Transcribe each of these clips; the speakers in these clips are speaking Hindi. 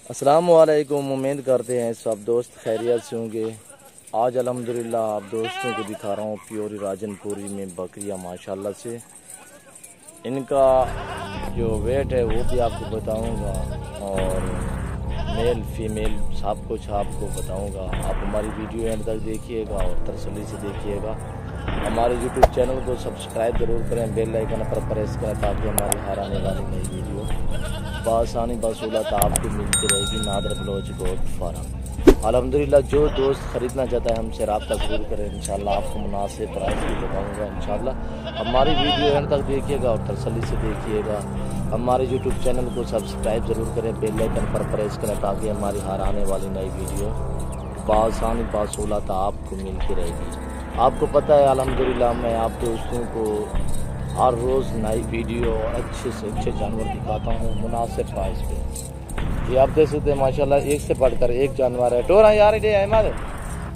अस्सलाम वालेकुम। उम्मीद करते हैं सब दोस्त खैरियत से होंगे। आज अल्हम्दुलिल्लाह आप दोस्तों को दिखा रहा हूँ प्योरी राजनपुरी में बकरियाँ माशाल्लाह से। इनका जो वेट है वो भी आपको बताऊँगा और मेल फीमेल सब कुछ आपको बताऊँगा। आप हमारी वीडियो एंड तक देखिएगा और तसल्ली से देखिएगा। हमारे यूट्यूब चैनल को सब्सक्राइब ज़रूर करें, बेल आइकन पर प्रेस करें ताकि हमारी हर आने वाली नई वीडियो बआसानी बसूलत आपको मिलती रहेगी। Nadir Baloch goat farm. अल्हम्दुलिल्लाह जो दोस्त ख़रीदना चाहता है हमसे रब्ता ज़रूर करें। इंशाल्लाह आपको मुनासिब प्राइस भी बताऊँगा। इंशाल्लाह हमारी वीडियो एंड तक देखिएगा और तसल्ली से देखिएगा। हमारे यूट्यूब चैनल को सब्सक्राइब ज़रूर करें, बेल आइकन पर प्रेस करें ताकि हमारी हर आने वाली नई वीडियो बआसानी बसूलत आपको मिलती रहेगी। आपको पता है अल्हम्दुलिल्लाह मैं आप दोस्तों को हर रोज़ नई वीडियो और अच्छे से अच्छे जानवर दिखाता हूँ मुनासिब प्राइस पे। ये आप देख सकते हैं माशाल्लाह एक से बढ़कर एक जानवर है। टोरा यार ये अहमद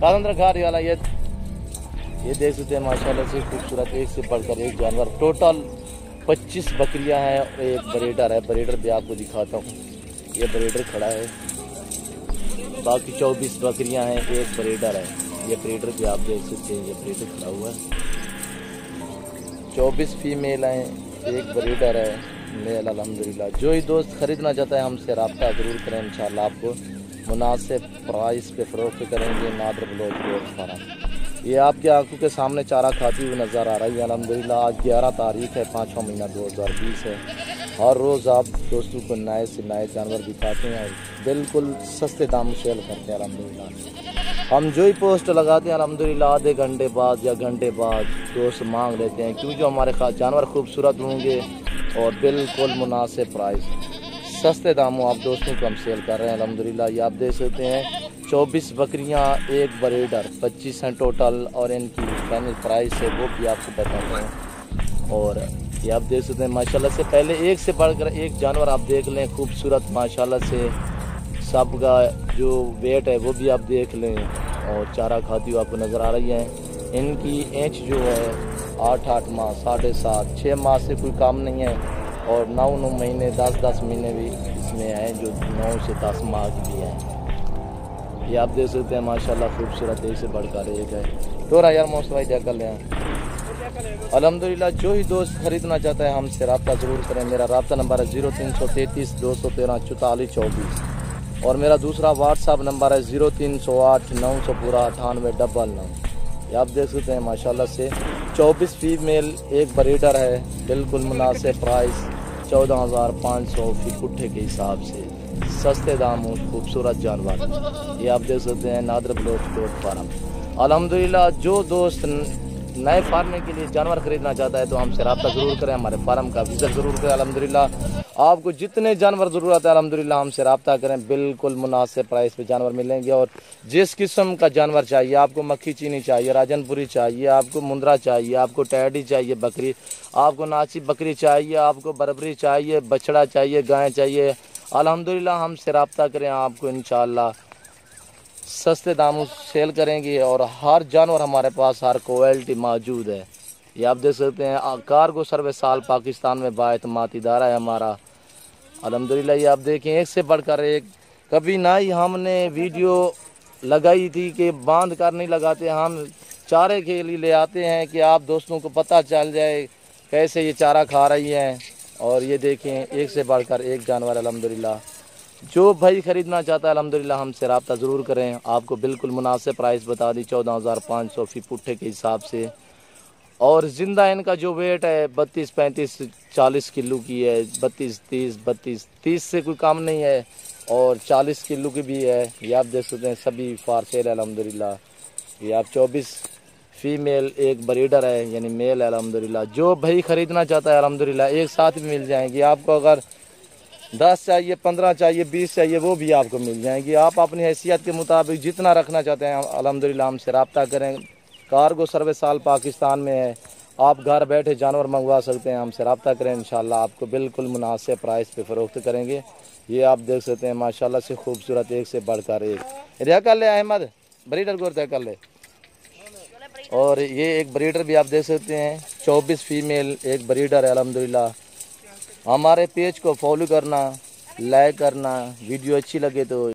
राजेंद्र खारी वाला ये देख सकते हैं माशाल्लाह से खूबसूरत एक से बढ़कर एक जानवर। टोटल 25 बकरियां हैं, एक ब्रीडर है। ब्रीडर भी आपको दिखाता हूँ। ये ब्रीडर खड़ा है, बाकी 24 बकरियां हैं, एक ब्रीडर है। ये ब्रीडर भी आप देख सकते हैं, ये ब्रीडर खड़ा हुआ है। 24 फीमेल हैं, एक ब्रीडर है मेल। अल्हम्दुलिल्लाह जो ही दोस्त ख़रीदना चाहता है हमसे रब्ता ज़रूर करें। इंशाल्लाह आपको मुनासिब प्राइस पे फ़रोख्त करेंगे। Nadir Baloch goat farm. ये आपकी आंखों के सामने चारा खाती हुई नज़र आ रही है। अल्हम्दुलिल्लाह आज 11 तारीख है, 5वां महीना 2020 है। हर रोज़ आप दोस्तों को नए से नए जानवर दिखाते हैं और बिल्कुल सस्ते दाम सेल करते हैं। अल्हम्दुलिल्लाह हम जो ही पोस्ट लगाते हैं अल्हम्दुलिल्लाह आधे घंटे बाद या घंटे बाद दोस्त मांग लेते हैं, क्योंकि जो हमारे जानवर खूबसूरत होंगे और बिल्कुल मुनासिब प्राइस सस्ते दामों आप दोस्तों को हम सेल कर रहे हैं। अल्हम्दुलिल्लाह ये आप देख सकते हैं 24 बकरियां, एक ब्रीडर, 25 हैं टोटल और इनकी फाइनल प्राइस है वो भी आपको बताते हैं। और ये आप देख सकते हैं माशाल्लाह से पहले एक से बढ़कर एक जानवर आप देख लें खूबसूरत माशाल्लाह से। सबका जो वेट है वो भी आप देख लें और चारा खाती हुई आपको नज़र आ रही है। इनकी एज जो है 8 माह, 7.5, 6 माह से कोई काम नहीं है और 9 महीने 10 महीने भी इसमें हैं, जो 9 से 10 माह की भी हैं। ये आप देख सकते हैं माशाल्लाह खूबसूरत एक से बढ़कर एक है। तो यार मौसम भाई क्या कर लें। अल्हम्दुलिल्लाह जो ही दोस्त ख़रीदना चाहता है हमसे रब्ता ज़रूर करें। मेरा रब्ता नंबर है 0333 213 44 24 और मेरा दूसरा व्हाट्सअप नंबर है 0308 900 पूरा 9899। ये आप देख सकते हैं माशाल्लाह से 24 फीमेल, एक ब्रीडर है। बिल्कुल मुनासिब प्राइस 14,500 फी पुट्ठे के हिसाब से सस्ते दाम खूबसूरत जानवर। ये आप देख सकते हैं नादर बलोच गोट फार्म। अल्हम्दुलिल्लाह जो दोस्त नए फार्म के लिए जानवर खरीदना चाहता है तो हमसे रब्ता ज़रूर करें, हमारे फार्म का विजिट ज़रूर करें। अल्हम्दुलिल्लाह आपको जितने जानवर ज़रूरत है अल्हम्दुलिल्लाह हमसे रब्ता करें, बिल्कुल मुनासिब प्राइस पे जानवर मिलेंगे। और जिस किस्म का जानवर चाहिए, आपको मक्खी चीनी चाहिए, राजनपुरी चाहिए, आपको मुंद्रा चाहिए, आपको टैडी चाहिए बकरी, आपको नाची बकरी चाहिए, आपको बरबरी चाहिए, बछड़ा चाहिए, गाय चाहिए, अल्हम्दुलिल्लाह हमसे रब्ता करें, आपको इंशाअल्लाह सस्ते दामों सेल करेंगे। और हर जानवर हमारे पास हर क्वालिटी मौजूद है। ये आप देख सकते हैं कार्गो सर्विस साल पाकिस्तान में बाएतमाद इदारा है हमारा। अल्हम्दुलिल्लाह ये आप देखें एक से बढ़कर एक। कभी ना ही हमने वीडियो लगाई थी कि बांध कर नहीं लगाते, हम चारे के लिए ले आते हैं कि आप दोस्तों को पता चल जाए कैसे ये चारा खा रही हैं। और ये देखें एक से बढ़कर एक जानवर। अल्हम्दुलिल्लाह जो भाई ख़रीदना चाहता है अल्हम्दुलिल्लाह हमसे रब्ता ज़रूर करें। आपको बिल्कुल मुनासिब प्राइस बता दी 14,500 फी पुट्ठे के हिसाब से। और ज़िंदा इनका जो वेट है 32, 35, 40 किलो की है। 32, 30 से कोई काम नहीं है और 40 किलो की भी है। ये आप देख सकते हैं सभी फार सेल है अल्हम्दुलिल्लाह। ये आप 24 फीमेल, एक ब्रीडर है यानी मेल है। अल्हम्दुलिल्लाह जो भाई ख़रीदना चाहता है अल्हम्दुलिल्लाह एक साथ भी मिल जाएंगी आपको। अगर 10 चाहिए, 15 चाहिए, 20 चाहिए वो भी आपको मिल जाएंगी। आप अपनी हैसियत के मुताबिक जितना रखना चाहते हैं अल्हम्दुलिल्लाह हमसे रब्ता करें। कार्गो सर्विस साल पाकिस्तान में है, आप घर बैठे जानवर मंगवा सकते हैं। हमसे रब्ता करें, इंशाल्लाह आपको बिल्कुल मुनासिब प्राइस पे फ़रोख्त करेंगे। ये आप देख सकते हैं माशाल्लाह से खूबसूरत एक से बढ़कर एक। रिया कर ले अहमद ब्रीडर को तय कर ले। और ये एक ब्रीडर भी आप देख सकते हैं 24 फीमेल, एक ब्रीडर है। अल्हम्दुलिल्लाह हमारे पेज को फॉलो करना, लाइक करना, वीडियो अच्छी लगे तो